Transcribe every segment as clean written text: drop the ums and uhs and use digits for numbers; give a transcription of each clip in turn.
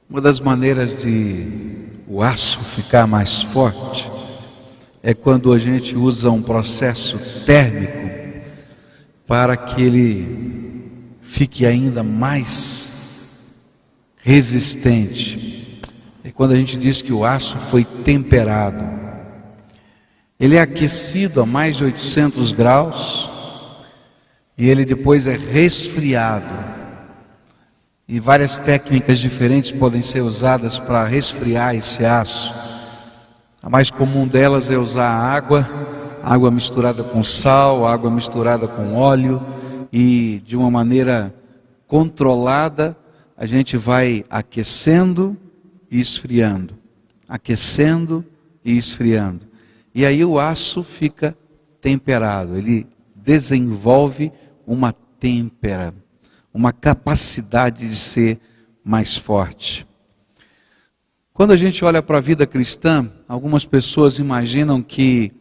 Uma das maneiras de o aço ficar mais forte é quando a gente usa um processo térmico para que ele fique ainda mais resistente. É quando a gente diz que o aço foi temperado. Ele é aquecido a mais de 800 graus e ele depois é resfriado. E várias técnicas diferentes podem ser usadas para resfriar esse aço. A mais comum delas é usar água misturada com sal, água misturada com óleo, e de uma maneira controlada a gente vai aquecendo e esfriando, aquecendo e esfriando. E aí o aço fica temperado, ele desenvolve uma têmpera, uma capacidade de ser mais forte. Quando a gente olha para a vida cristã, algumas pessoas imaginam que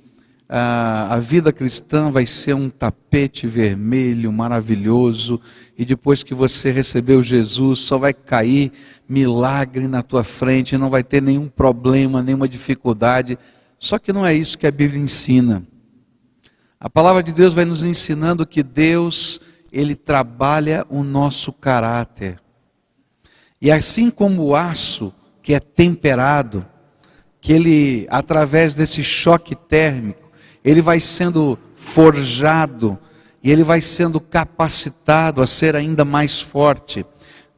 a vida cristã vai ser um tapete vermelho maravilhoso e depois que você recebeu Jesus só vai cair milagre na tua frente, não vai ter nenhum problema, nenhuma dificuldade. Só que não é isso que a Bíblia ensina. A palavra de Deus vai nos ensinando que Deus, Ele trabalha o nosso caráter. E assim como o aço que é temperado, que ele, através desse choque térmico, ele vai sendo forjado e ele vai sendo capacitado a ser ainda mais forte.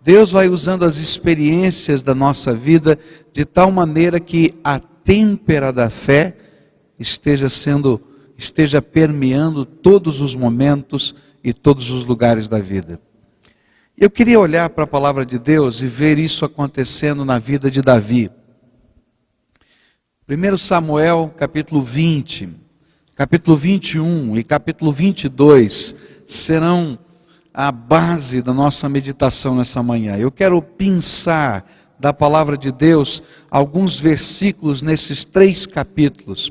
Deus vai usando as experiências da nossa vida de tal maneira que a têmpera da fé esteja permeando todos os momentos e todos os lugares da vida. Eu queria olhar para a palavra de Deus e ver isso acontecendo na vida de Davi. 1 Samuel capítulo 20, capítulo 21 e capítulo 22 serão a base da nossa meditação nessa manhã. Eu quero pensar da palavra de Deus alguns versículos nesses 3 capítulos.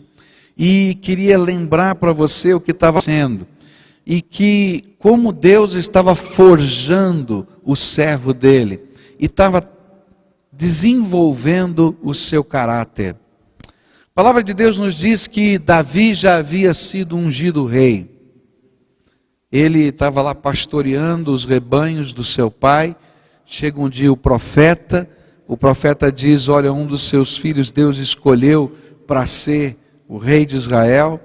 E queria lembrar para você o que estava sendo. E que como Deus estava forjando o servo dele. E estava desenvolvendo o seu caráter. A palavra de Deus nos diz que Davi já havia sido ungido rei. Ele estava lá pastoreando os rebanhos do seu pai. Chega um dia o profeta diz, olha, um dos seus filhos Deus escolheu para ser o rei de Israel.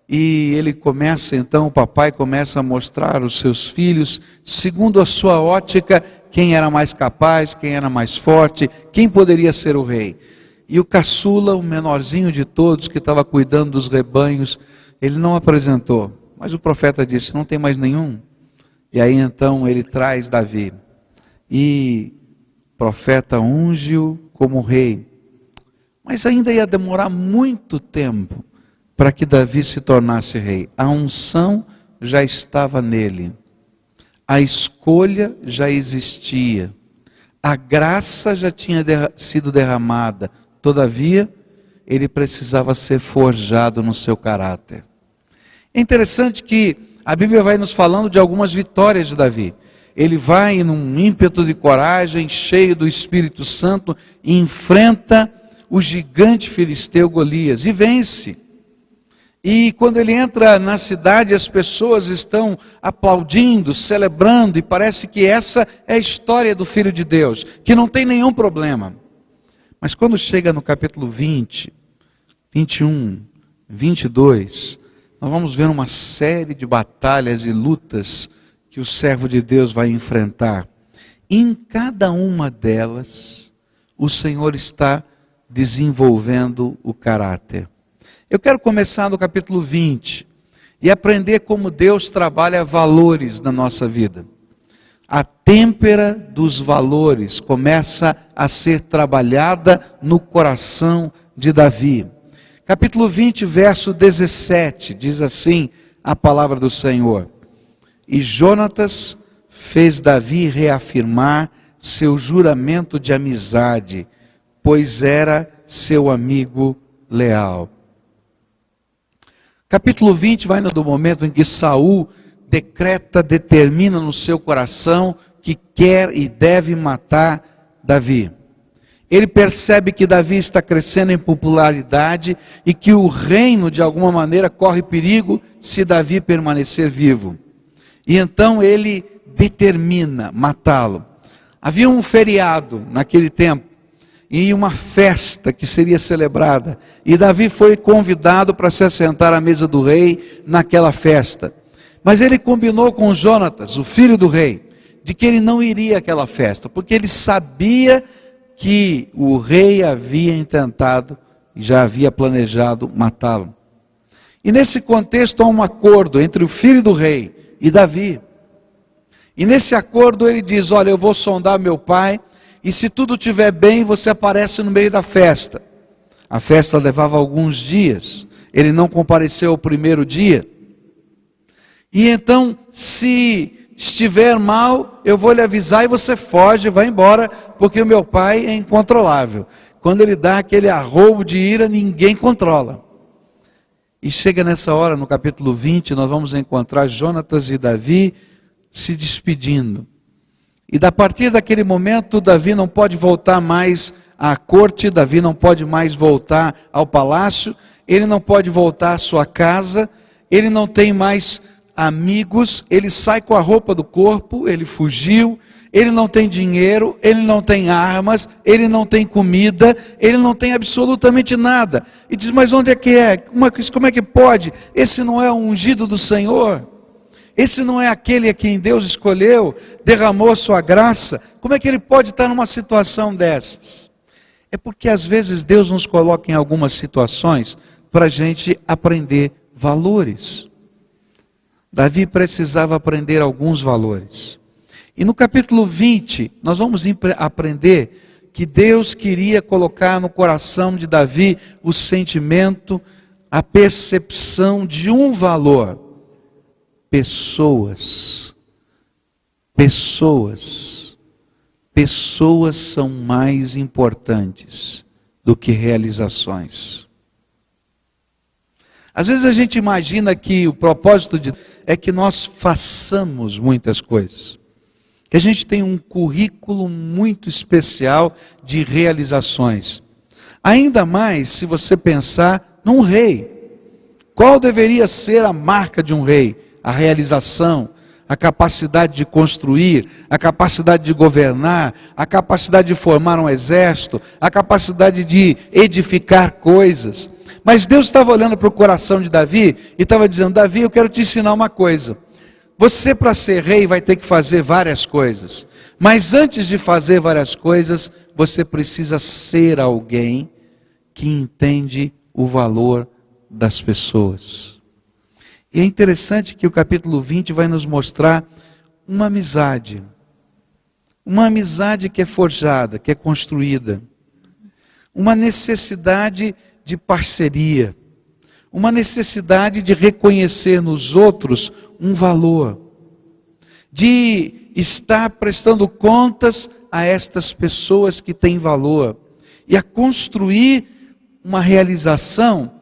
E ele começa então, o papai começa a mostrar aos seus filhos, segundo a sua ótica, quem era mais capaz, quem era mais forte, quem poderia ser o rei. E o caçula, o menorzinho de todos, que estava cuidando dos rebanhos, ele não apresentou. Mas o profeta disse, não tem mais nenhum? E aí então ele traz Davi. E o profeta unge-o como rei. Mas ainda ia demorar muito tempo para que Davi se tornasse rei. A unção já estava nele. A escolha já existia. A graça já tinha sido derramada. Todavia, ele precisava ser forjado no seu caráter. É interessante que a Bíblia vai nos falando de algumas vitórias de Davi. Ele vai num ímpeto de coragem, cheio do Espírito Santo, e enfrenta o gigante filisteu Golias e vence. E quando ele entra na cidade, as pessoas estão aplaudindo, celebrando, e parece que essa é a história do Filho de Deus, que não tem nenhum problema. Mas quando chega no capítulo 20, 21, 22, nós vamos ver uma série de batalhas e lutas que o servo de Deus vai enfrentar. E em cada uma delas, o Senhor está desenvolvendo o caráter. Eu quero começar no capítulo 20 e aprender como Deus trabalha valores na nossa vida. A têmpera dos valores começa a ser trabalhada no coração de Davi. Capítulo 20, verso 17, diz assim a palavra do Senhor. E Jonatas fez Davi reafirmar seu juramento de amizade, pois era seu amigo leal. Capítulo 20 vai no momento em que Saul determina no seu coração que quer e deve matar Davi. ele percebe que Davi está crescendo em popularidade e que o reino, de alguma maneira, corre perigo se Davi permanecer vivo. E então ele determina matá-lo. Havia um feriado naquele tempo, e uma festa que seria celebrada, e Davi foi convidado para se assentar à mesa do rei naquela festa. Mas ele combinou com Jonatas, o filho do rei, de que ele não iria àquela festa, porque ele sabia que o rei havia intentado e já havia planejado matá-lo. E nesse contexto há um acordo entre o filho do rei e Davi. E nesse acordo ele diz: olha, eu vou sondar meu pai, e se tudo estiver bem, você aparece no meio da festa. A festa levava alguns dias, ele não compareceu ao primeiro dia. E então, se estiver mal, eu vou lhe avisar e você foge, vai embora, porque o meu pai é incontrolável. Quando ele dá aquele arroubo de ira, ninguém controla. E chega nessa hora, no capítulo 20, nós vamos encontrar Jonatas e Davi se despedindo. E a partir daquele momento, Davi não pode voltar mais à corte, Davi não pode mais voltar ao palácio, ele não pode voltar à sua casa, ele não tem mais amigos, ele sai com a roupa do corpo, ele fugiu, ele não tem dinheiro, ele não tem armas, ele não tem comida, ele não tem absolutamente nada. E diz: mas onde é que é? Como é que pode? Esse não é o ungido do Senhor? Esse não é aquele a quem Deus escolheu, derramou sua graça? Como é que ele pode estar numa situação dessas? É porque às vezes Deus nos coloca em algumas situações para a gente aprender valores. Davi precisava aprender alguns valores. E no capítulo 20, nós vamos aprender que Deus queria colocar no coração de Davi o sentimento, a percepção de um valor. Pessoas são mais importantes do que realizações. Às vezes a gente imagina que o propósito de Deus é que nós façamos muitas coisas, que a gente tem um currículo muito especial de realizações. Ainda mais se você pensar num rei. Qual deveria ser a marca de um rei? A realização, a capacidade de construir, a capacidade de governar, a capacidade de formar um exército, a capacidade de edificar coisas. Mas Deus estava olhando para o coração de Davi e estava dizendo: Davi, eu quero te ensinar uma coisa. Você, para ser rei, vai ter que fazer várias coisas. Mas antes de fazer várias coisas, você precisa ser alguém que entende o valor das pessoas. E é interessante que o capítulo 20 vai nos mostrar uma amizade. Uma amizade que é forjada, que é construída. Uma necessidade de parceria. Uma necessidade de reconhecer nos outros um valor. De estar prestando contas a estas pessoas que têm valor. E a construir uma realização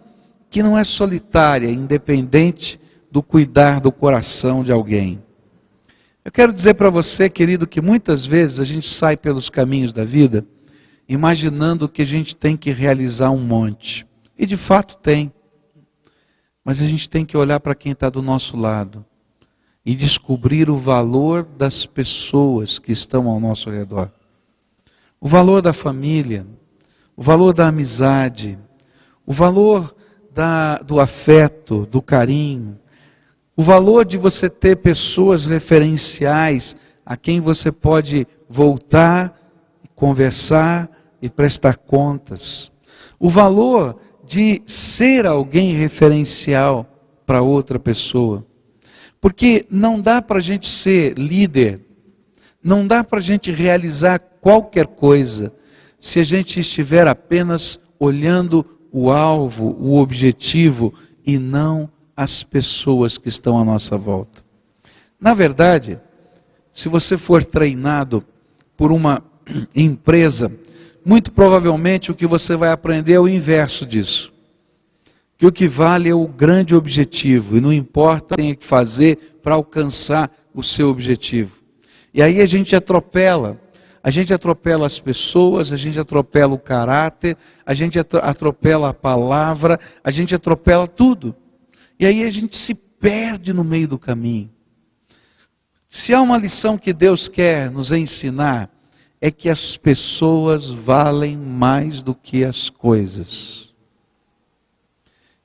que não é solitária, independente do cuidar do coração de alguém. Eu quero dizer para você, querido, que muitas vezes a gente sai pelos caminhos da vida imaginando que a gente tem que realizar um monte. E de fato tem. Mas a gente tem que olhar para quem está do nosso lado e descobrir o valor das pessoas que estão ao nosso redor. O valor da família, o valor da amizade, o valor do afeto, do carinho, o valor de você ter pessoas referenciais a quem você pode voltar, conversar e prestar contas. O valor de ser alguém referencial para outra pessoa. Porque não dá para a gente ser líder, não dá para a gente realizar qualquer coisa se a gente estiver apenas olhando o alvo, o objetivo e não as pessoas que estão à nossa volta. Na verdade, se você for treinado por uma empresa, muito provavelmente o que você vai aprender é o inverso disso. Que o que vale é o grande objetivo e não importa o que tem que fazer para alcançar o seu objetivo. E aí a gente atropela a gente atropela as pessoas, a gente atropela o caráter, a gente atropela a palavra, a gente atropela tudo. E aí a gente se perde no meio do caminho. Se há uma lição que Deus quer nos ensinar, é que as pessoas valem mais do que as coisas.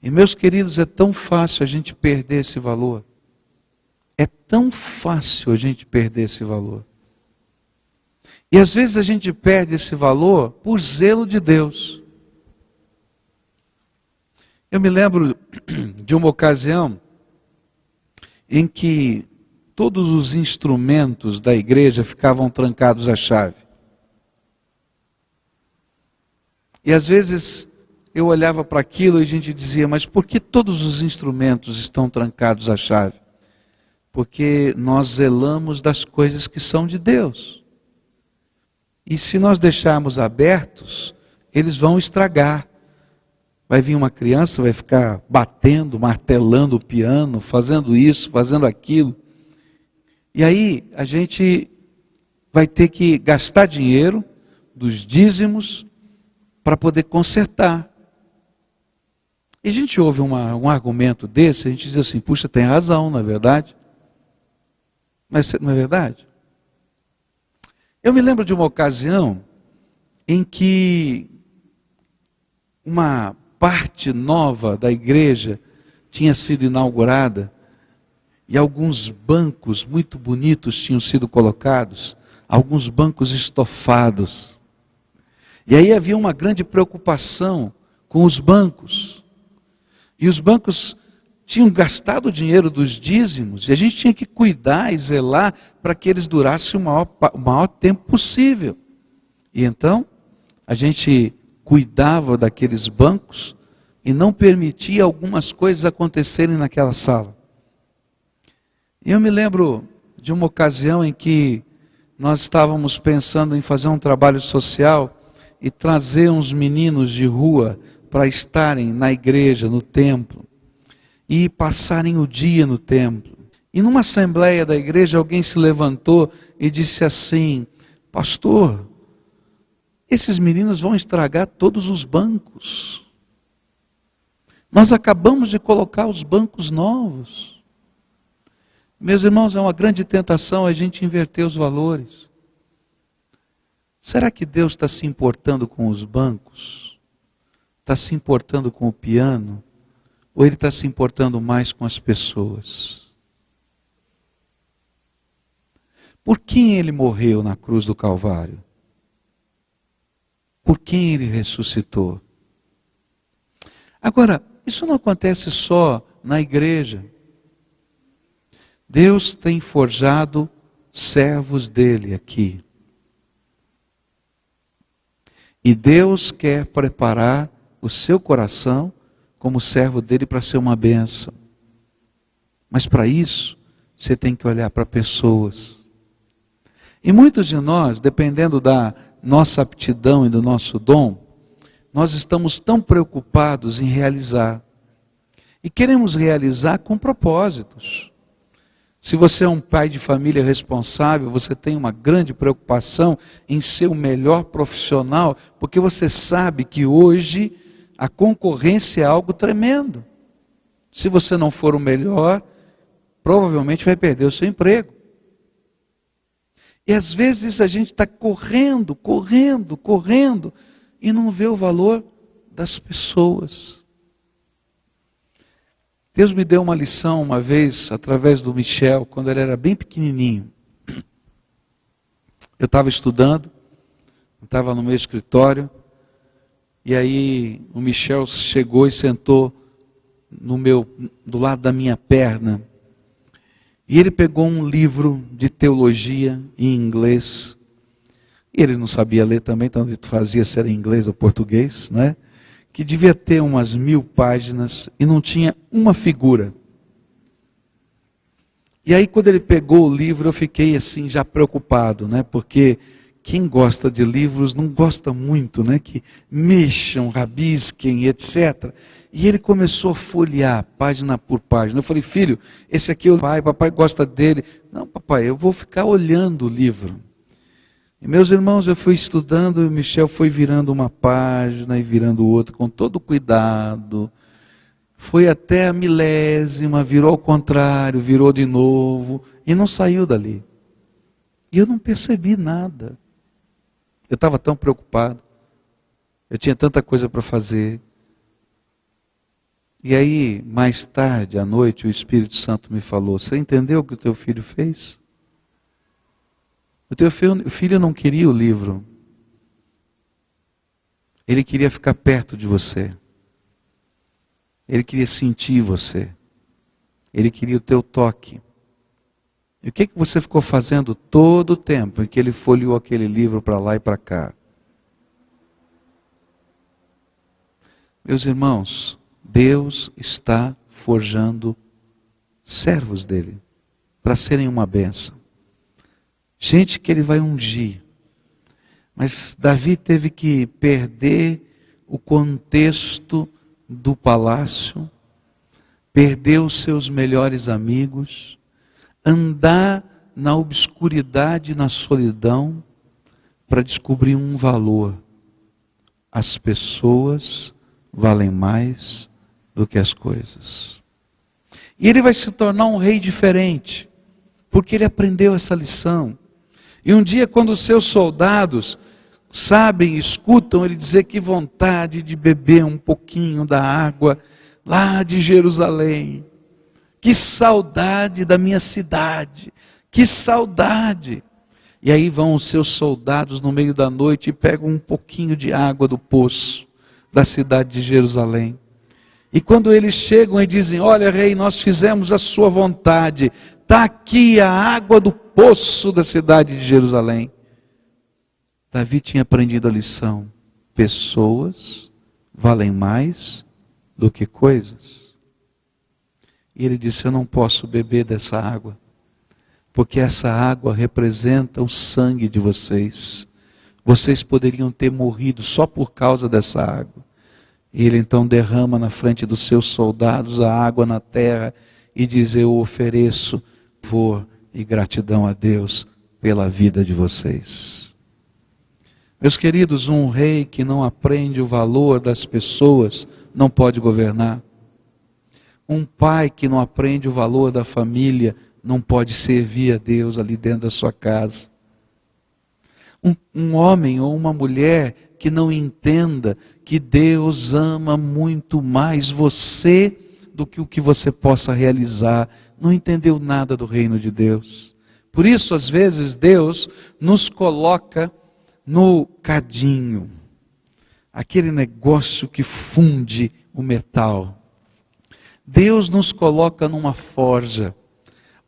E meus queridos, é tão fácil a gente perder esse valor. É tão fácil a gente perder esse valor. E às vezes a gente perde esse valor por zelo de Deus. Eu me lembro de uma ocasião em que todos os instrumentos da igreja ficavam trancados à chave. E às vezes eu olhava para aquilo e a gente dizia, mas por que todos os instrumentos estão trancados à chave? Porque nós zelamos das coisas que são de Deus. E se nós deixarmos abertos, eles vão estragar. Vai vir uma criança, vai ficar batendo, martelando o piano, fazendo isso, fazendo aquilo. E aí a gente vai ter que gastar dinheiro dos dízimos para poder consertar. E a gente ouve um argumento desse, a gente diz assim, puxa, tem razão, não é verdade? Mas não é verdade? Eu me lembro de uma ocasião em que uma parte nova da igreja tinha sido inaugurada e alguns bancos muito bonitos tinham sido colocados, alguns bancos estofados. E aí havia uma grande preocupação com os bancos. E os bancos tinham gastado o dinheiro dos dízimos, e a gente tinha que cuidar e zelar para que eles durassem o maior tempo possível. E então, a gente cuidava daqueles bancos e não permitia algumas coisas acontecerem naquela sala. E eu me lembro de uma ocasião em que nós estávamos pensando em fazer um trabalho social e trazer uns meninos de rua para estarem na igreja, no templo, e passarem o dia no templo. E numa assembleia da igreja, alguém se levantou e disse assim, pastor, esses meninos vão estragar todos os bancos. Nós acabamos de colocar os bancos novos. Meus irmãos, é uma grande tentação a gente inverter os valores. Será que Deus está se importando com os bancos? Está se importando com o piano? Ou Ele está se importando mais com as pessoas? Por quem Ele morreu na cruz do Calvário? Por quem Ele ressuscitou? Agora, isso não acontece só na igreja. Deus tem forjado servos dele aqui. E Deus quer preparar o seu coração como servo dele para ser uma bênção. Mas para isso, você tem que olhar para pessoas. E muitos de nós, dependendo da nossa aptidão e do nosso dom, nós estamos tão preocupados em realizar. E queremos realizar com propósitos. Se você é um pai de família responsável, você tem uma grande preocupação em ser o melhor profissional, porque você sabe que hoje a concorrência é algo tremendo. Se você não for o melhor, provavelmente vai perder o seu emprego. E às vezes a gente está correndo, e não vê o valor das pessoas. Deus me deu uma lição uma vez, através do Michel, quando ele era bem pequenininho. Eu estava estudando, estava no meu escritório, e aí o Michel chegou e sentou do lado da minha perna. E ele pegou um livro de teologia em inglês. E ele não sabia ler também, então ele fazia se era em inglês ou português, né? Que devia ter umas 1000 páginas e não tinha uma figura. E aí quando ele pegou o livro, eu fiquei assim já preocupado, né? Porque quem gosta de livros não gosta muito, né? Que mexam, rabisquem, etc. E ele começou a folhear, página por página. Eu falei, filho, esse aqui é o pai, papai gosta dele. Não, papai, eu vou ficar olhando o livro. E meus irmãos, eu fui estudando e o Michel foi virando uma página e virando outra, com todo cuidado. Foi até a milésima, virou ao contrário, virou de novo, e não saiu dali. E eu não percebi nada. Eu estava tão preocupado. Eu tinha tanta coisa para fazer. E aí, mais tarde, à noite, o Espírito Santo me falou: você entendeu o que o teu filho fez? O teu filho não queria o livro. Ele queria ficar perto de você. Ele queria sentir você. Ele queria o teu toque. E o que você ficou fazendo todo o tempo em que ele folheou aquele livro para lá e para cá? Meus irmãos, Deus está forjando servos dele para serem uma bênção. Gente que ele vai ungir. Mas Davi teve que perder o contexto do palácio, perder os seus melhores amigos, andar na obscuridade e na solidão para descobrir um valor. As pessoas valem mais do que as coisas. E ele vai se tornar um rei diferente, porque ele aprendeu essa lição. E um dia, quando os seus soldados sabem, escutam ele dizer que vontade de beber um pouquinho da água lá de Jerusalém, que saudade da minha cidade, que saudade. E aí vão os seus soldados no meio da noite e pegam um pouquinho de água do poço da cidade de Jerusalém. E quando eles chegam e dizem: olha, rei, nós fizemos a sua vontade, está aqui a água do poço da cidade de Jerusalém. Davi tinha aprendido a lição: pessoas valem mais do que coisas. E ele disse: eu não posso beber dessa água, porque essa água representa o sangue de vocês. Vocês poderiam ter morrido só por causa dessa água. E ele então derrama na frente dos seus soldados a água na terra e diz: eu ofereço louvor e gratidão a Deus pela vida de vocês. Meus queridos, um rei que não aprende o valor das pessoas não pode governar. Um pai que não aprende o valor da família não pode servir a Deus ali dentro da sua casa. Um homem ou uma mulher que não entenda que Deus ama muito mais você do que o que você possa realizar, não entendeu nada do reino de Deus. Por isso, às vezes, Deus nos coloca no cadinho, aquele negócio que funde o metal. Deus nos coloca numa forja,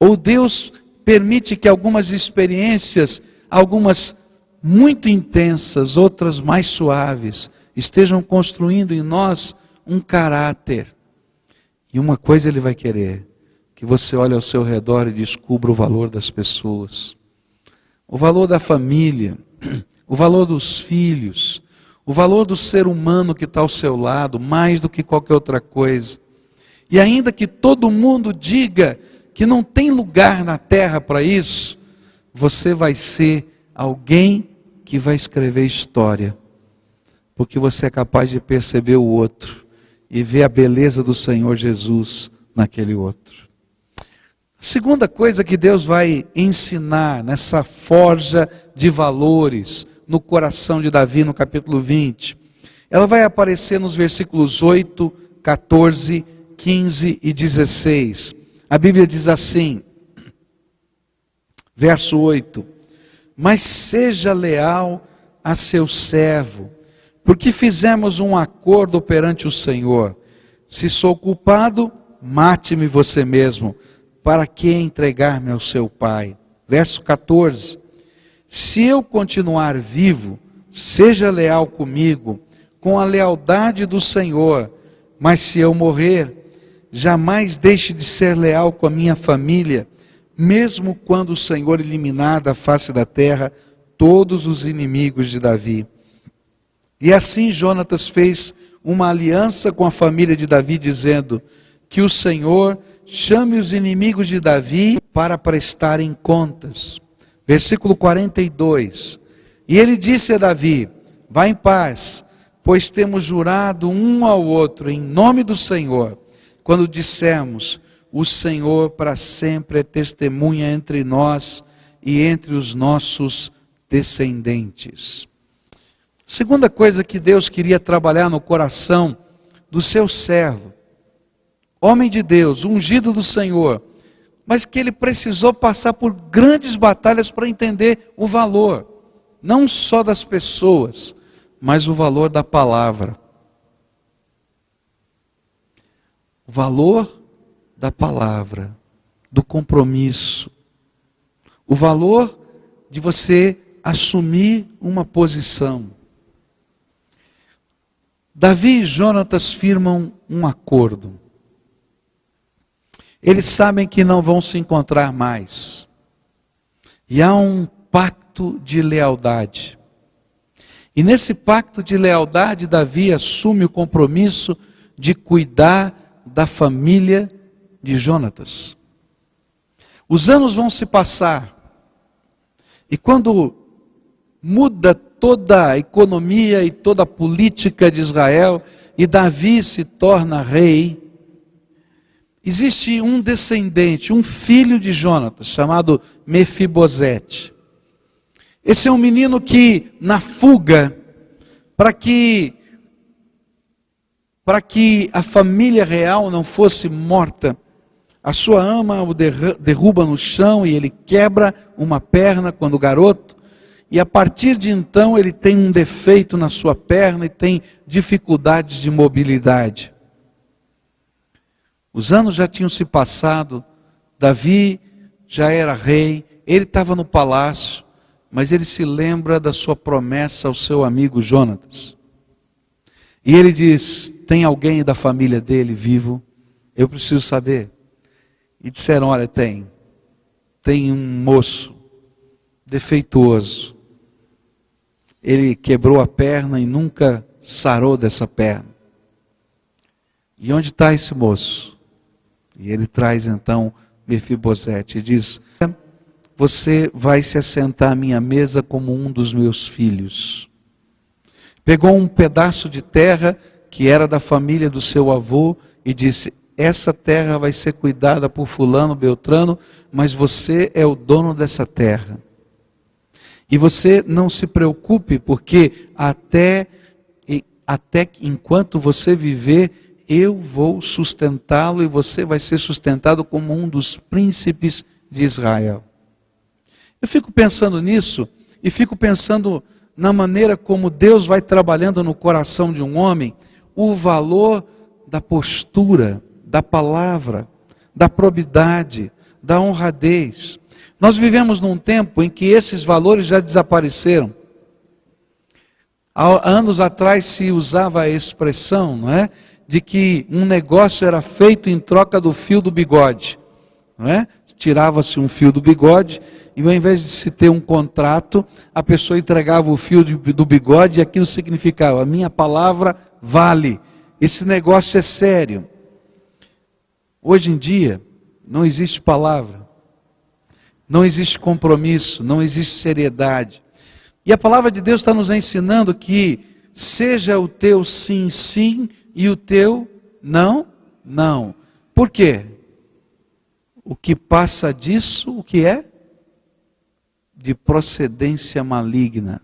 ou Deus permite que algumas experiências, algumas muito intensas, outras mais suaves, estejam construindo em nós um caráter. E uma coisa Ele vai querer: que você olhe ao seu redor e descubra o valor das pessoas, o valor da família, o valor dos filhos, o valor do ser humano que está ao seu lado, mais do que qualquer outra coisa. E ainda que todo mundo diga que não tem lugar na terra para isso, você vai ser alguém que vai escrever história, porque você é capaz de perceber o outro e ver a beleza do Senhor Jesus naquele outro. A segunda coisa que Deus vai ensinar nessa forja de valores no coração de Davi, no capítulo 20, ela vai aparecer nos versículos 8, 14, 15 e 16. A Bíblia diz assim, verso 8: mas seja leal a seu servo, porque fizemos um acordo perante o Senhor. Se sou culpado, mate-me você mesmo, para que entregar-me ao seu pai? Verso 14: se eu continuar vivo, seja leal comigo, com a lealdade do Senhor, mas se eu morrer, jamais deixe de ser leal com a minha família, mesmo quando o Senhor eliminar da face da terra todos os inimigos de Davi. E assim Jonatas fez uma aliança com a família de Davi, dizendo: que o Senhor chame os inimigos de Davi para prestarem contas. Versículo 42: E ele disse a Davi: vá em paz, pois temos jurado um ao outro em nome do Senhor, quando dissemos: o Senhor para sempre é testemunha entre nós e entre os nossos descendentes. Segunda coisa que Deus queria trabalhar no coração do seu servo, homem de Deus, ungido do Senhor, mas que ele precisou passar por grandes batalhas para entender o valor, não só das pessoas, mas o valor da palavra. O valor da palavra, do compromisso, o valor de você assumir uma posição. Davi e Jonatas firmam um acordo. Eles sabem que não vão se encontrar mais. E há um pacto de lealdade. E nesse pacto de lealdade, Davi assume o compromisso de cuidar da família de Jonatas. Os anos vão se passar. E quando muda toda a economia e toda a política de Israel, e Davi se torna rei, existe um descendente, um filho de Jonatas, chamado Mefibosete. Esse é um menino que, na fuga, para que a família real não fosse morta, a sua ama o derruba no chão e ele quebra uma perna quando garoto, e a partir de então ele tem um defeito na sua perna e tem dificuldades de mobilidade. Os anos já tinham se passado, Davi já era rei, ele estava no palácio, mas ele se lembra da sua promessa ao seu amigo Jonatas. E ele diz: tem alguém da família dele vivo? Eu preciso saber. E disseram: olha, tem um moço defeituoso. Ele quebrou a perna e nunca sarou dessa perna. E onde está esse moço? E ele traz então Mefibosete e diz: você vai se assentar à minha mesa como um dos meus filhos. Pegou um pedaço de terra que era da família do seu avô e disse: essa terra vai ser cuidada por fulano, beltrano, mas você é o dono dessa terra. E você não se preocupe, porque até enquanto você viver, eu vou sustentá-lo e você vai ser sustentado como um dos príncipes de Israel. Eu fico pensando nisso e fico pensando na maneira como Deus vai trabalhando no coração de um homem, o valor da postura, da palavra, da probidade, da honradez. Nós vivemos num tempo em que esses valores já desapareceram. Há anos atrás se usava a expressão, não é, de que um negócio era feito em troca do fio do bigode. Não é? Tirava-se um fio do bigode e ao invés de se ter um contrato, a pessoa entregava o fio do bigode e aquilo significava: a minha palavra vale, esse negócio é sério. Hoje em dia, não existe palavra, não existe compromisso, não existe seriedade. E a palavra de Deus está nos ensinando que seja o teu sim, sim e o teu não, não. Por quê? O que passa disso, o que é? De procedência maligna.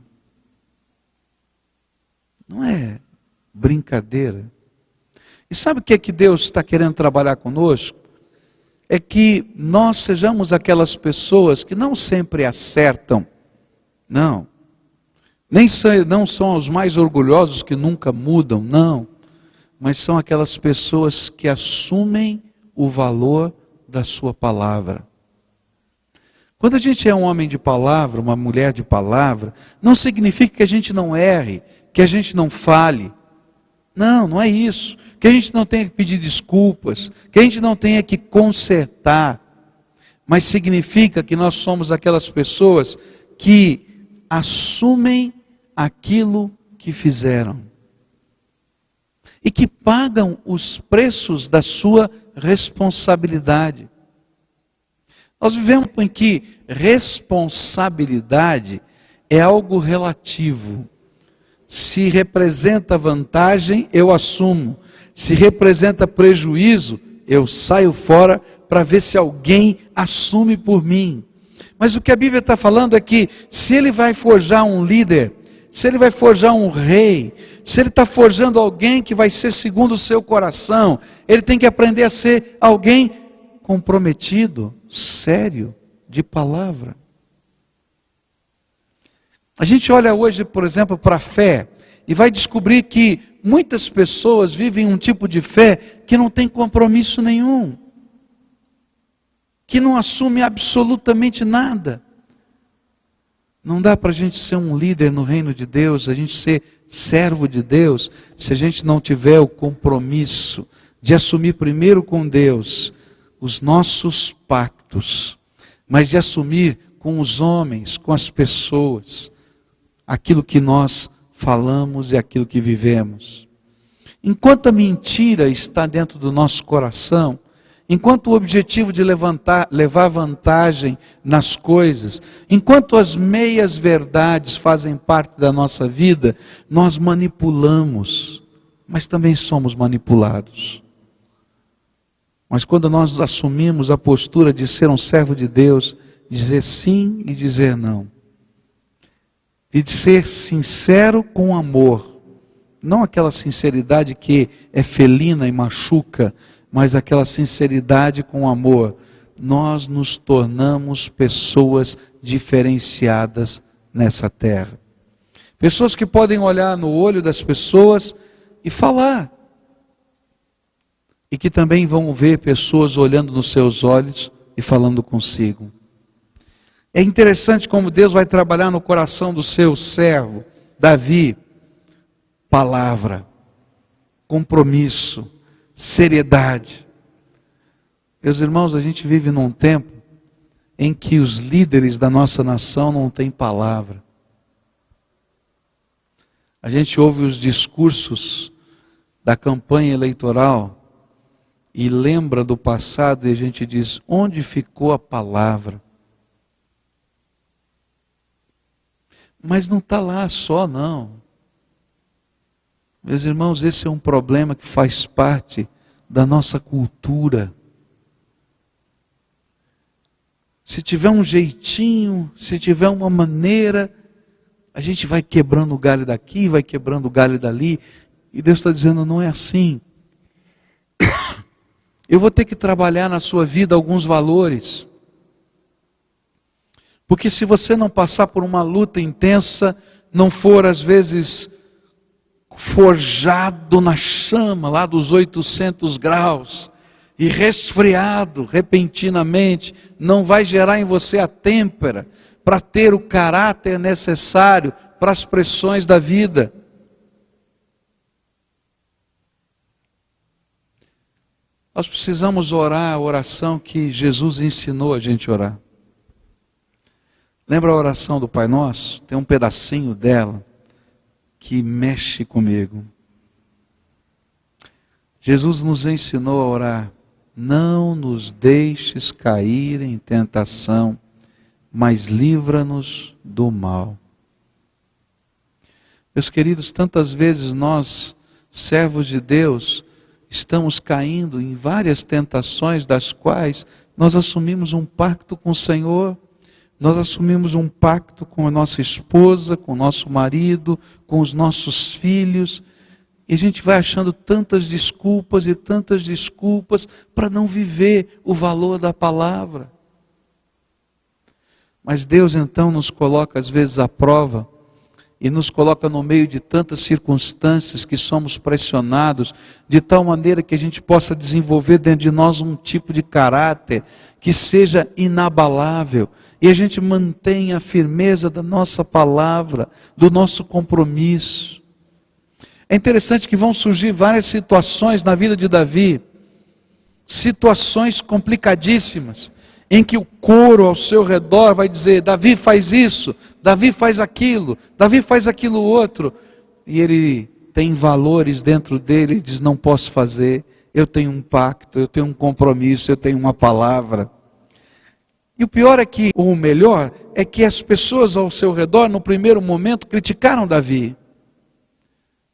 Não é brincadeira. E sabe o que é que Deus está querendo trabalhar conosco? É que nós sejamos aquelas pessoas que não sempre acertam, não. Não são os mais orgulhosos que nunca mudam, não. Mas são aquelas pessoas que assumem o valor da sua palavra. Quando a gente é um homem de palavra, uma mulher de palavra, não significa que a gente não erre, que a gente não fale. Não, não é isso. Que a gente não tenha que pedir desculpas, que a gente não tenha que consertar. Mas significa que nós somos aquelas pessoas que assumem aquilo que fizeram. E que pagam os preços da sua responsabilidade. Nós vivemos em que responsabilidade é algo relativo. Se representa vantagem, eu assumo. Se representa prejuízo, eu saio fora para ver se alguém assume por mim. Mas o que a Bíblia está falando é que se ele vai forjar um líder, se ele vai forjar um rei, se ele está forjando alguém que vai ser segundo o seu coração, ele tem que aprender a ser alguém comprometido, sério, de palavra. A gente olha hoje, por exemplo, para a fé e vai descobrir que muitas pessoas vivem um tipo de fé que não tem compromisso nenhum, que não assume absolutamente nada. Não dá para a gente ser um líder no reino de Deus, a gente ser servo de Deus, se a gente não tiver o compromisso de assumir primeiro com Deus os nossos pactos, mas de assumir com os homens, com as pessoas, aquilo que nós falamos e aquilo que vivemos. Enquanto a mentira está dentro do nosso coração, enquanto o objetivo de levar vantagem nas coisas, enquanto as meias verdades fazem parte da nossa vida, nós manipulamos, mas também somos manipulados. Mas quando nós assumimos a postura de ser um servo de Deus, dizer sim e dizer não, e de ser sincero com amor, não aquela sinceridade que é felina e machuca, mas aquela sinceridade com amor, nós nos tornamos pessoas diferenciadas nessa terra. Pessoas que podem olhar no olho das pessoas e falar. E que também vão ver pessoas olhando nos seus olhos e falando consigo. É interessante como Deus vai trabalhar no coração do seu servo, Davi, palavra, compromisso, seriedade. Meus irmãos, a gente vive num tempo em que os líderes da nossa nação não têm palavra. A gente ouve os discursos da campanha eleitoral e lembra do passado e a gente diz, onde ficou a palavra? Mas não está lá só não. Meus irmãos, esse é um problema que faz parte da nossa cultura. Se tiver um jeitinho, se tiver uma maneira, a gente vai quebrando o galho daqui, vai quebrando o galho dali, e Deus está dizendo, não é assim. Eu vou ter que trabalhar na sua vida alguns valores. Porque se você não passar por uma luta intensa, não for às vezes forjado na chama lá dos 800 graus e resfriado repentinamente, não vai gerar em você a têmpera para ter o caráter necessário para as pressões da vida. Nós precisamos orar a oração que Jesus ensinou a gente a orar. Lembra a oração do Pai Nosso? Tem um pedacinho dela que mexe comigo. Jesus nos ensinou a orar, não nos deixes cair em tentação, mas livra-nos do mal. Meus queridos, tantas vezes nós, servos de Deus, estamos caindo em várias tentações das quais nós assumimos um pacto com o Senhor. Nós assumimos um pacto com a nossa esposa, com o nosso marido, com os nossos filhos, e a gente vai achando tantas desculpas para não viver o valor da palavra. Mas Deus então nos coloca às vezes à prova, e nos coloca no meio de tantas circunstâncias que somos pressionados, de tal maneira que a gente possa desenvolver dentro de nós um tipo de caráter que seja inabalável, e a gente mantenha a firmeza da nossa palavra, do nosso compromisso. É interessante que vão surgir várias situações na vida de Davi, situações complicadíssimas, em que o coro ao seu redor vai dizer, Davi faz isso, Davi faz aquilo outro, e ele tem valores dentro dele e diz, não posso fazer, eu tenho um pacto, eu tenho um compromisso, eu tenho uma palavra. E o pior é que, ou o melhor, é que as pessoas ao seu redor, no primeiro momento, criticaram Davi.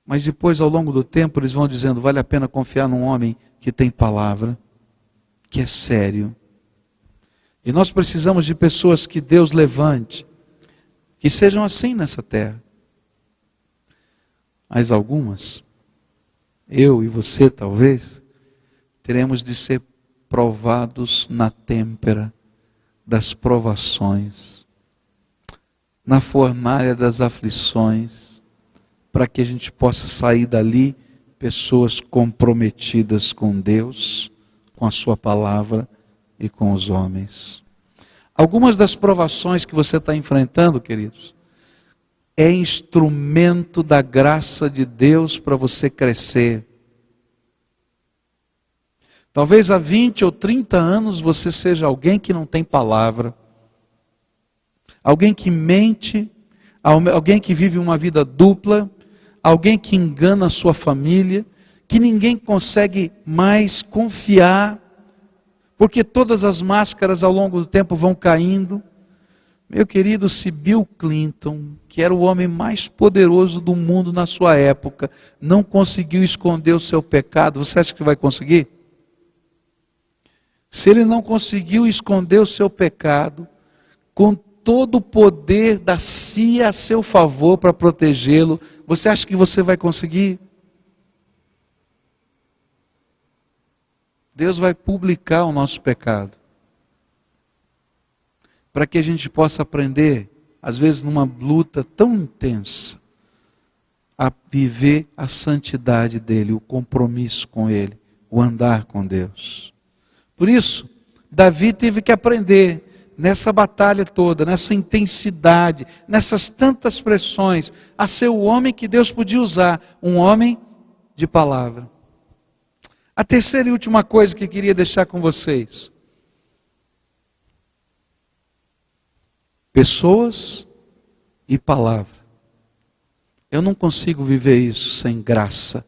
Mas depois, ao longo do tempo, eles vão dizendo, vale a pena confiar num homem que tem palavra, que é sério. E nós precisamos de pessoas que Deus levante, que sejam assim nessa terra. Mas algumas, eu e você talvez, teremos de ser provados na têmpera das provações, na fornalha das aflições, para que a gente possa sair dali pessoas comprometidas com Deus, com a sua palavra e com os homens. Algumas das provações que você está enfrentando, queridos, é instrumento da graça de Deus para você crescer. Talvez há 20 ou 30 anos você seja alguém que não tem palavra, alguém que mente, alguém que vive uma vida dupla, alguém que engana a sua família, que ninguém consegue mais confiar, porque todas as máscaras ao longo do tempo vão caindo. Meu querido, se Bill Clinton, que era o homem mais poderoso do mundo na sua época, não conseguiu esconder o seu pecado, você acha que vai conseguir? Se ele não conseguiu esconder o seu pecado, com todo o poder da CIA a seu favor para protegê-lo, você acha que você vai conseguir? Deus vai publicar o nosso pecado, para que a gente possa aprender, às vezes numa luta tão intensa, a viver a santidade dele, o compromisso com ele, o andar com Deus. Por isso, Davi teve que aprender nessa batalha toda, nessa intensidade, nessas tantas pressões, a ser o homem que Deus podia usar, um homem de palavra. A terceira e última coisa que eu queria deixar com vocês: pessoas e palavra. Eu não consigo viver isso sem graça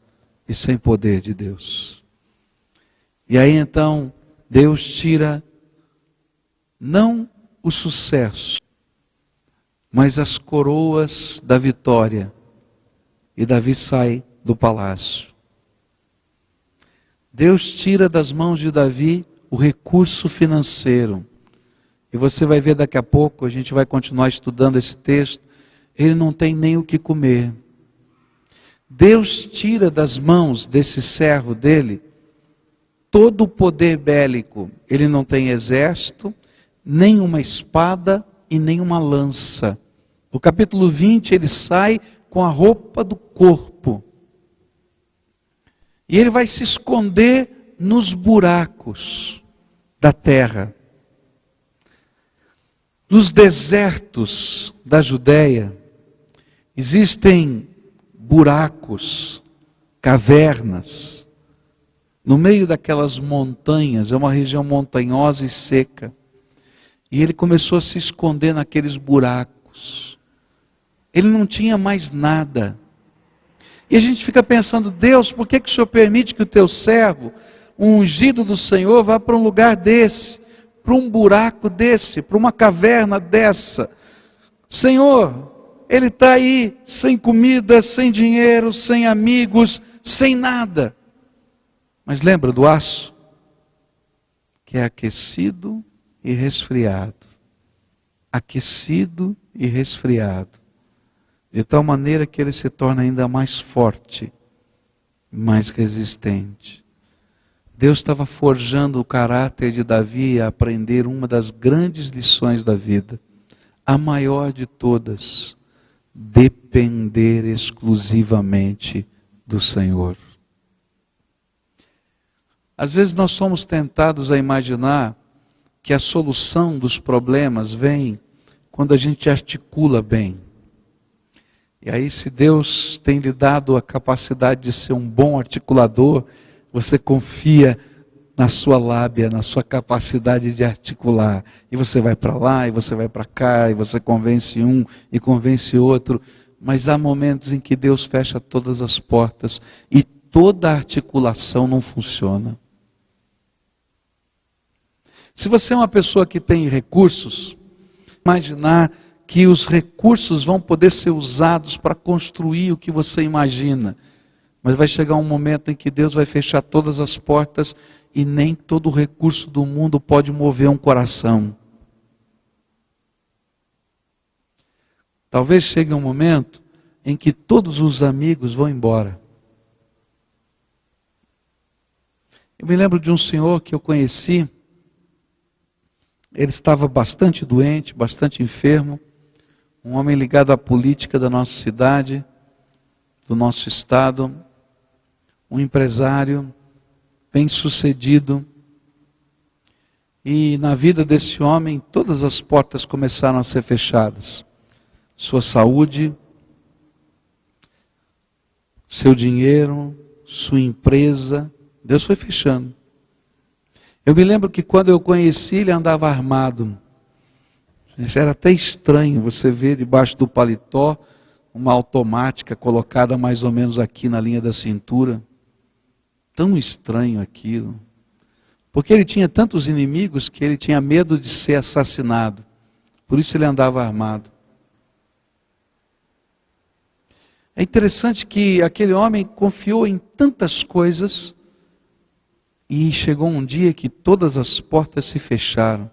e sem poder de Deus. E aí então, Deus tira não o sucesso, mas as coroas da vitória. E Davi sai do palácio. Deus tira das mãos de Davi o recurso financeiro. E você vai ver daqui a pouco, a gente vai continuar estudando esse texto, ele não tem nem o que comer. Deus tira das mãos desse servo dele todo o poder bélico. Ele não tem exército, nem uma espada e nem uma lança. No capítulo 20 ele sai com a roupa do corpo. E ele vai se esconder nos buracos da terra. Nos desertos da Judéia existem buracos, cavernas. No meio daquelas montanhas, é uma região montanhosa e seca. E ele começou a se esconder naqueles buracos. Ele não tinha mais nada. E a gente fica pensando, Deus, por que o Senhor permite que o teu servo, o ungido do Senhor, vá para um lugar desse, para um buraco desse, para uma caverna dessa? Senhor, ele está aí sem comida, sem dinheiro, sem amigos, sem nada. Mas lembra do aço? Que é aquecido e resfriado. Aquecido e resfriado. De tal maneira que ele se torna ainda mais forte, mais resistente. Deus estava forjando o caráter de Davi a aprender uma das grandes lições da vida. A maior de todas, depender exclusivamente do Senhor. Às vezes nós somos tentados a imaginar que a solução dos problemas vem quando a gente articula bem. E aí, se Deus tem lhe dado a capacidade de ser um bom articulador, você confia na sua lábia, na sua capacidade de articular. E você vai para lá, e você vai para cá, e você convence um e convence outro. Mas há momentos em que Deus fecha todas as portas e toda a articulação não funciona. Se você é uma pessoa que tem recursos, imaginar que os recursos vão poder ser usados para construir o que você imagina. Mas vai chegar um momento em que Deus vai fechar todas as portas e nem todo recurso do mundo pode mover um coração. Talvez chegue um momento em que todos os amigos vão embora. Eu me lembro de um senhor que eu conheci. Ele estava bastante doente, bastante enfermo. Um homem ligado à política da nossa cidade, do nosso estado. Um empresário bem-sucedido. E na vida desse homem, todas as portas começaram a ser fechadas. Sua saúde, seu dinheiro, sua empresa, Deus foi fechando. Eu me lembro que quando eu conheci, ele andava armado. Era até estranho você ver debaixo do paletó uma automática colocada mais ou menos aqui na linha da cintura. Tão estranho aquilo. Porque ele tinha tantos inimigos que ele tinha medo de ser assassinado. Por isso ele andava armado. É interessante que aquele homem confiou em tantas coisas e chegou um dia que todas as portas se fecharam.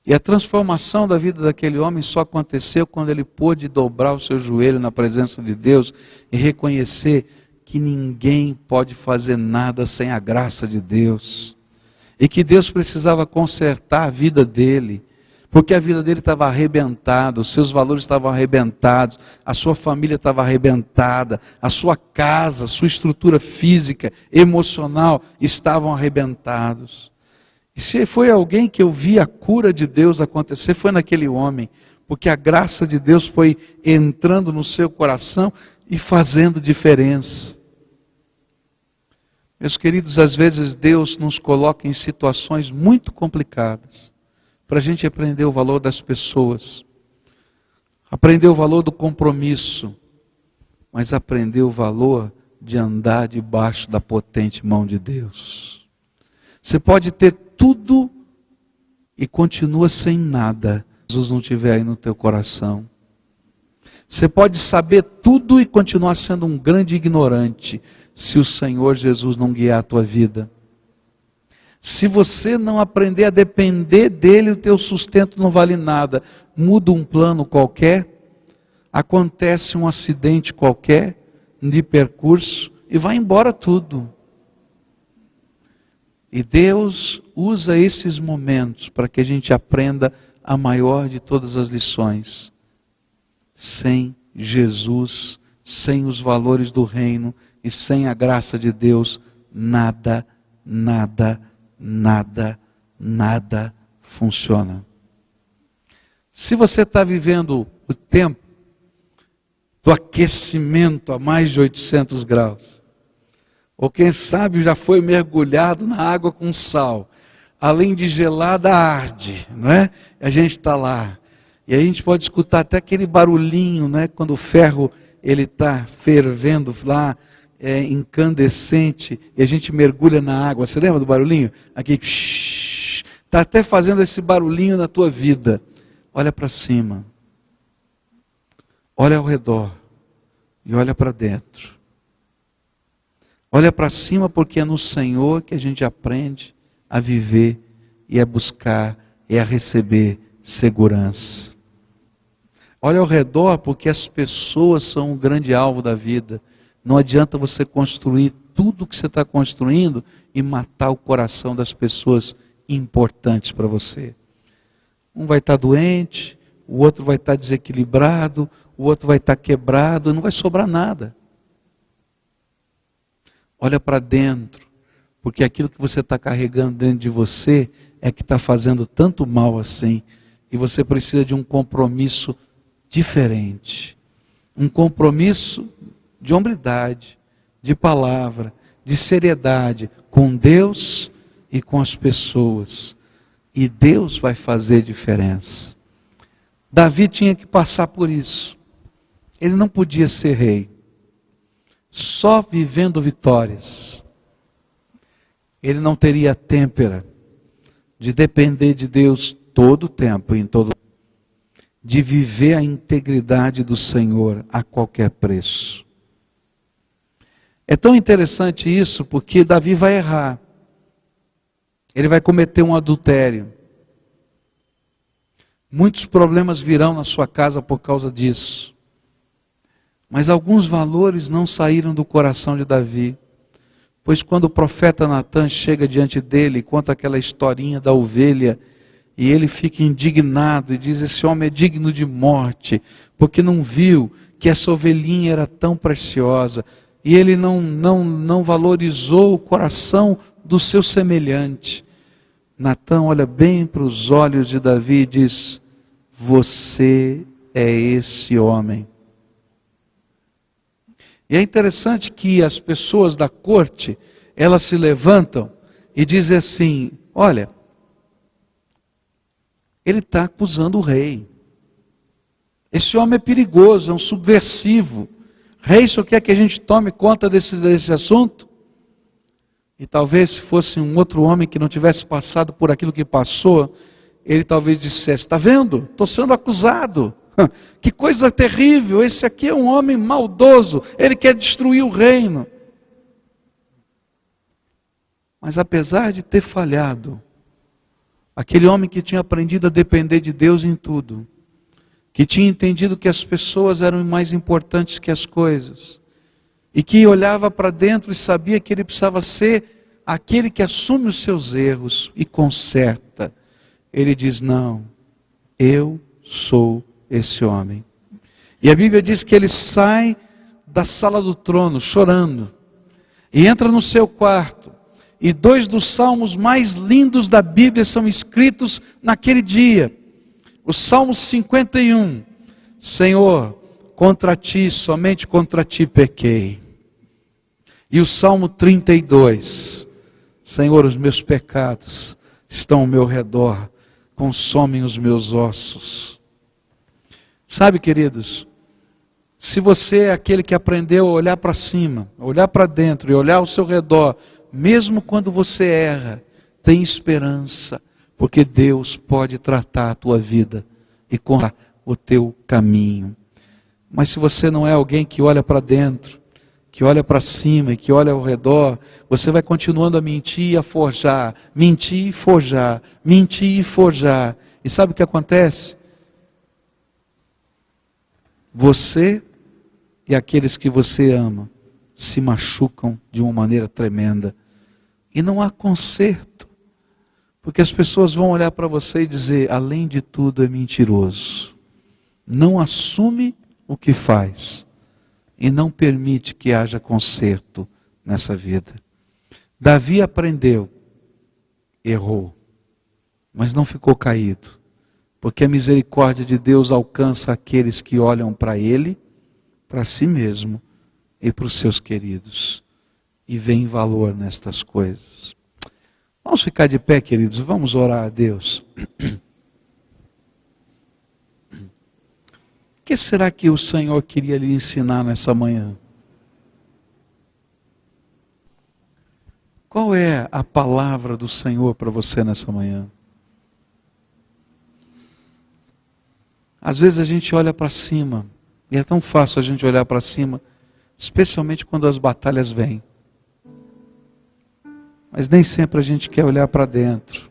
E a transformação da vida daquele homem só aconteceu quando ele pôde dobrar o seu joelho na presença de Deus e reconhecer que ninguém pode fazer nada sem a graça de Deus. E que Deus precisava consertar a vida dele. Porque a vida dele estava arrebentada, os seus valores estavam arrebentados, a sua família estava arrebentada, a sua casa, a sua estrutura física, emocional estavam arrebentados. E se foi alguém que eu vi a cura de Deus acontecer, foi naquele homem, porque a graça de Deus foi entrando no seu coração e fazendo diferença. Meus queridos, às vezes Deus nos coloca em situações muito complicadas, para a gente aprender o valor das pessoas, aprender o valor do compromisso, mas aprender o valor de andar debaixo da potente mão de Deus. Você pode ter tudo e continua sem nada, se Jesus não estiver aí no teu coração. Você pode saber tudo e continuar sendo um grande ignorante, se o Senhor Jesus não guiar a tua vida. Se você não aprender a depender dele, o teu sustento não vale nada. Muda um plano qualquer, acontece um acidente qualquer, de percurso, e vai embora tudo. E Deus usa esses momentos para que a gente aprenda a maior de todas as lições. Sem Jesus, sem os valores do reino e sem a graça de Deus, nada funciona. Se você está vivendo o tempo do aquecimento a mais de 800 graus, ou quem sabe já foi mergulhado na água com sal, além de gelada arde, não é? A gente está lá, e a gente pode escutar até aquele barulhinho, né? Quando o ferro ele está fervendo lá, incandescente, e a gente mergulha na água. Você lembra do barulhinho? Aqui, está até fazendo esse barulhinho na tua vida. Olha para cima, olha ao redor e olha para dentro. Olha para cima, porque é no Senhor que a gente aprende a viver e a buscar e a receber segurança. Olha ao redor, porque as pessoas são um grande alvo da vida. Não adianta você construir tudo que você está construindo e matar o coração das pessoas importantes para você. Um vai estar doente, o outro vai estar desequilibrado, o outro vai estar quebrado, não vai sobrar nada. Olha para dentro, porque aquilo que você está carregando dentro de você é que está fazendo tanto mal assim, e você precisa de um compromisso diferente. Um compromisso de hombridade, de palavra, de seriedade com Deus e com as pessoas. E Deus vai fazer diferença. Davi tinha que passar por isso. Ele não podia ser rei. Só vivendo vitórias. Ele não teria têmpera. de depender de Deus todo o tempo, em todo, de viver a integridade do Senhor a qualquer preço. É tão interessante isso, porque Davi vai errar. Ele vai cometer um adultério. Muitos problemas virão na sua casa por causa disso. Mas alguns valores não saíram do coração de Davi. Pois quando o profeta Natã chega diante dele e conta aquela historinha da ovelha, e ele fica indignado e diz: esse homem é digno de morte, porque não viu que essa ovelhinha era tão preciosa, e ele não valorizou o coração do seu semelhante. Natã olha bem para os olhos de Davi e diz: você é esse homem. E é interessante que as pessoas da corte, elas se levantam e dizem assim: olha, ele está acusando o rei. Esse homem é perigoso, é um subversivo. Rei, só quer que a gente tome conta desse assunto? E talvez se fosse um outro homem que não tivesse passado por aquilo que passou, ele talvez dissesse: está vendo? Estou sendo acusado. Que coisa terrível, esse aqui é um homem maldoso, ele quer destruir o reino. Mas apesar de ter falhado, aquele homem que tinha aprendido a depender de Deus em tudo, que tinha entendido que as pessoas eram mais importantes que as coisas, e que olhava para dentro e sabia que ele precisava ser aquele que assume os seus erros e conserta, ele diz: não, eu sou esse homem. E a Bíblia diz que ele sai da sala do trono chorando, e entra no seu quarto, e 2 dos salmos mais lindos da Bíblia são escritos naquele dia. O Salmo 51, Senhor, contra ti, somente contra ti pequei. E o Salmo 32, Senhor, os meus pecados estão ao meu redor, consomem os meus ossos. Sabe, queridos, se você é aquele que aprendeu a olhar para cima, a olhar para dentro e olhar ao seu redor, mesmo quando você erra, tem esperança, porque Deus pode tratar a tua vida e contar o teu caminho. Mas se você não é alguém que olha para dentro, que olha para cima e que olha ao redor, você vai continuando a mentir e a forjar, mentir e forjar, mentir e forjar. E sabe o que acontece? Você e aqueles que você ama se machucam de uma maneira tremenda. E não há conserto. Porque as pessoas vão olhar para você e dizer: além de tudo é mentiroso. Não assume o que faz. E não permite que haja conserto nessa vida. Davi aprendeu, errou, mas não ficou caído. Porque a misericórdia de Deus alcança aqueles que olham para Ele, para si mesmo e para os seus queridos. E vêem valor nestas coisas. Vamos ficar de pé, queridos, vamos orar a Deus. O que será que o Senhor queria lhe ensinar nessa manhã? Qual é a palavra do Senhor para você nessa manhã? Às vezes a gente olha para cima, e é tão fácil a gente olhar para cima, especialmente quando as batalhas vêm. Mas nem sempre a gente quer olhar para dentro.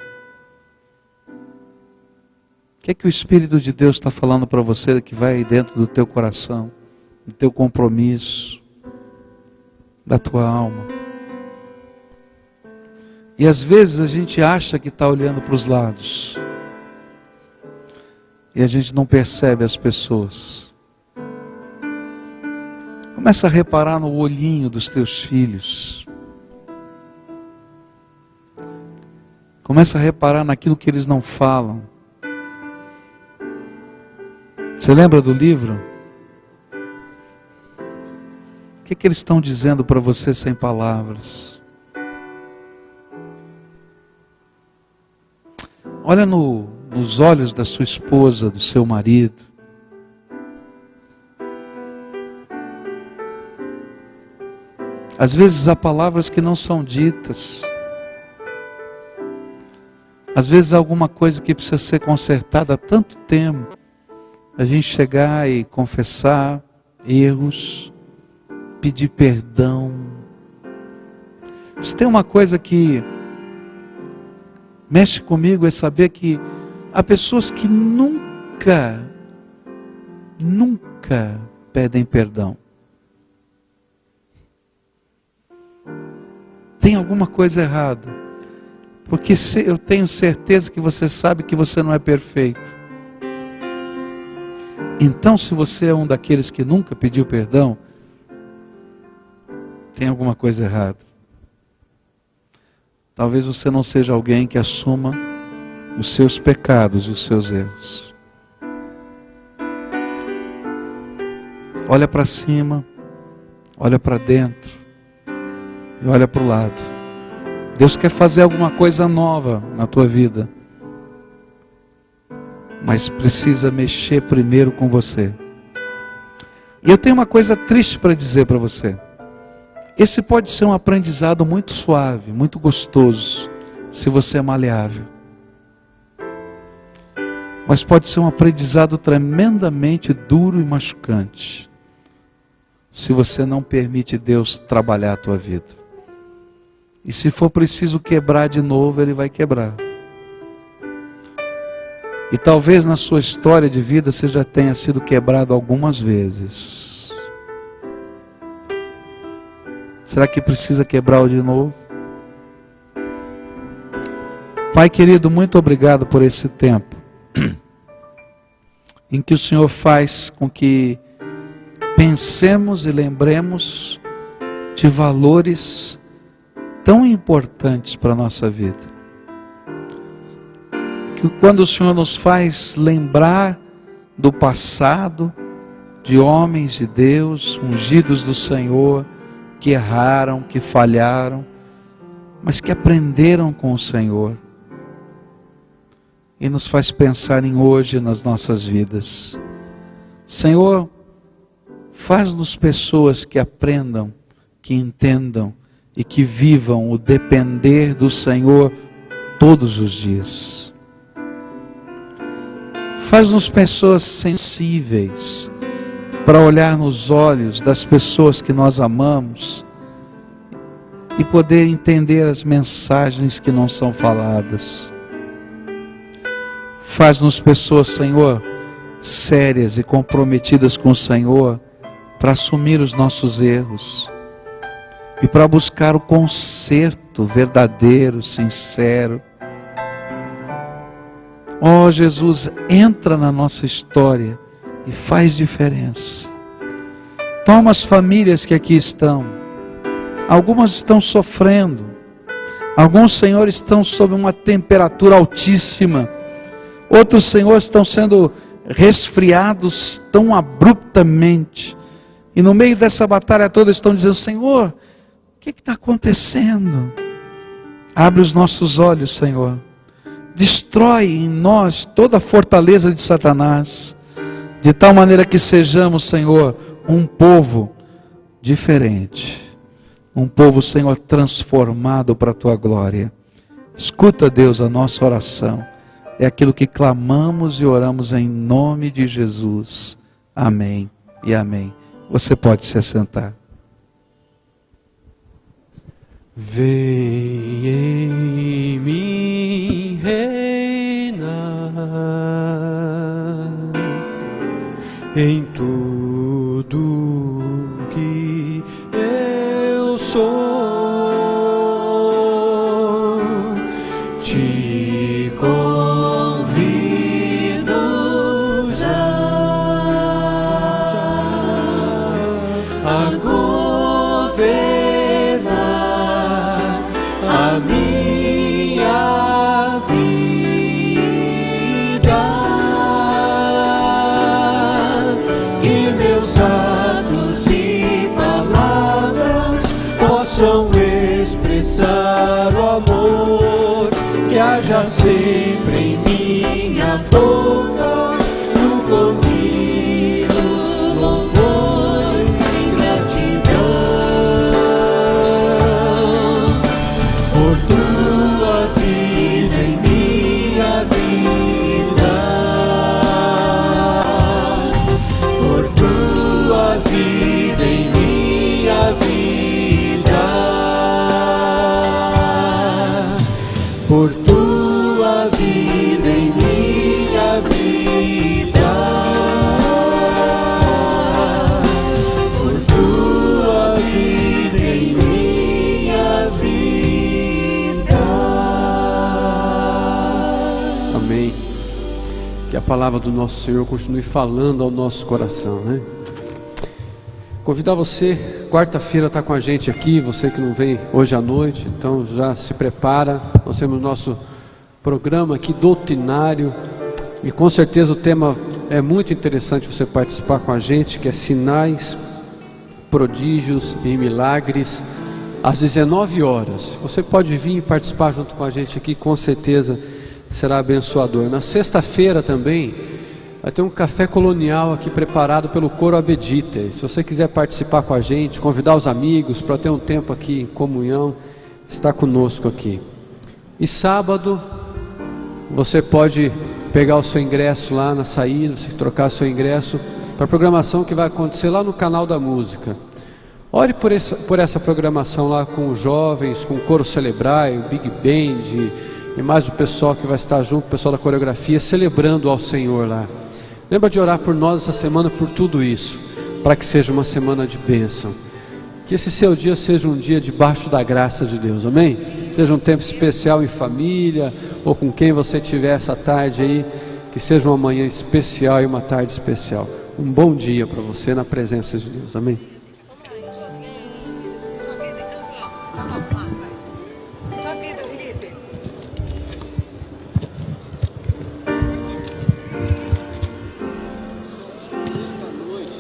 O que é que o Espírito de Deus está falando para você que vai dentro do teu coração, do teu compromisso, da tua alma? E às vezes a gente acha que está olhando para os lados. E a gente não percebe as pessoas. Começa a reparar no olhinho dos teus filhos. Começa a reparar naquilo que eles não falam. Você lembra do livro? O que eles estão dizendo para você sem palavras? Olha nos olhos da sua esposa, do seu marido. Às vezes há palavras que não são ditas. Às vezes alguma coisa que precisa ser consertada há tanto tempo, a gente chegar e confessar erros, pedir perdão. Se tem uma coisa que mexe comigo é saber que há pessoas que nunca pedem perdão. Tem alguma coisa errada. Porque eu tenho certeza que você sabe que você não é perfeito. Então, se você é um daqueles que nunca pediu perdão, tem alguma coisa errada. Talvez você não seja alguém que assuma os seus pecados e os seus erros. Olha para cima, olha para dentro e olha para o lado. Deus quer fazer alguma coisa nova na tua vida, mas precisa mexer primeiro com você. E eu tenho uma coisa triste para dizer para você. Esse pode ser um aprendizado muito suave, muito gostoso, se você é maleável. Mas pode ser um aprendizado tremendamente duro e machucante, se você não permite Deus trabalhar a tua vida. E se for preciso quebrar de novo, Ele vai quebrar. E talvez na sua história de vida você já tenha sido quebrado algumas vezes. Será que precisa quebrar de novo? Pai querido, muito obrigado por esse tempo em que o Senhor faz com que pensemos e lembremos de valores tão importantes para a nossa vida. Que quando o Senhor nos faz lembrar do passado, de homens de Deus, ungidos do Senhor, que erraram, que falharam, mas que aprenderam com o Senhor. E nos faz pensar em hoje nas nossas vidas. Senhor, faz-nos pessoas que aprendam, que entendam e que vivam o depender do Senhor todos os dias. Faz-nos pessoas sensíveis para olhar nos olhos das pessoas que nós amamos e poder entender as mensagens que não são faladas. Faz-nos pessoas, Senhor, sérias e comprometidas com o Senhor para assumir os nossos erros e para buscar o conserto verdadeiro, sincero. Ó Jesus, entra na nossa história e faz diferença. Toma as famílias que aqui estão. Algumas estão sofrendo. Alguns, Senhor, estão sob uma temperatura altíssima. Outros, Senhor, estão sendo resfriados tão abruptamente. E no meio dessa batalha toda estão dizendo: Senhor, o que está acontecendo? Abre os nossos olhos, Senhor. Destrói em nós toda a fortaleza de Satanás, de tal maneira que sejamos, Senhor, um povo diferente. Um povo, Senhor, transformado para a Tua glória. Escuta, Deus, a nossa oração. É aquilo que clamamos e oramos em nome de Jesus. Amém e amém. Você pode se assentar. Vem em mim reinar em tudo que eu sou. Te convido já a governar a minha vida, que meus atos e palavras possam expressar o amor, que haja sempre em minha boca no convívio louvor e gratidão por tua vida em mim. por tua vida em minha vida, por tua vida em minha vida. Amém. Que a palavra do nosso Senhor continue falando ao nosso coração, né? Convidar você, quarta-feira está com a gente aqui, você que não vem hoje à noite, então já se prepara. Nós temos nosso programa aqui doutrinário e com certeza o tema é muito interessante você participar com a gente, que é sinais, prodígios e milagres, às 19 horas. Você pode vir e participar junto com a gente aqui, com certeza será abençoador. Na sexta-feira também vai ter um café colonial aqui preparado pelo Coro Abedite. Se você quiser participar com a gente, convidar os amigos para ter um tempo aqui em comunhão, está conosco aqui. E sábado você pode pegar o seu ingresso lá na saída, você trocar seu ingresso para a programação que vai acontecer lá no Canal da Música. Ore por essa programação lá com os jovens, com o Coro Celebrar, o Big Band e mais o pessoal que vai estar junto, o pessoal da coreografia, celebrando ao Senhor lá. Lembra de orar por nós essa semana, por tudo isso, para que seja uma semana de bênção. Que esse seu dia seja um dia debaixo da graça de Deus, amém? Seja um tempo especial em família, ou com quem você tiver essa tarde aí, que seja uma manhã especial e uma tarde especial. Um bom dia para você na presença de Deus, amém? Tua vida, Felipe.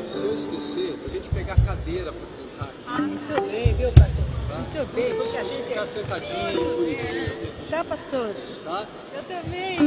Se eu esquecer, a gente pegar a cadeira para sentar aqui. Ah, muito bem, viu, pastor? Muito bem, porque a gente Ficar sentadinho, bonitinho. Tá, pastor? Tá? Eu também.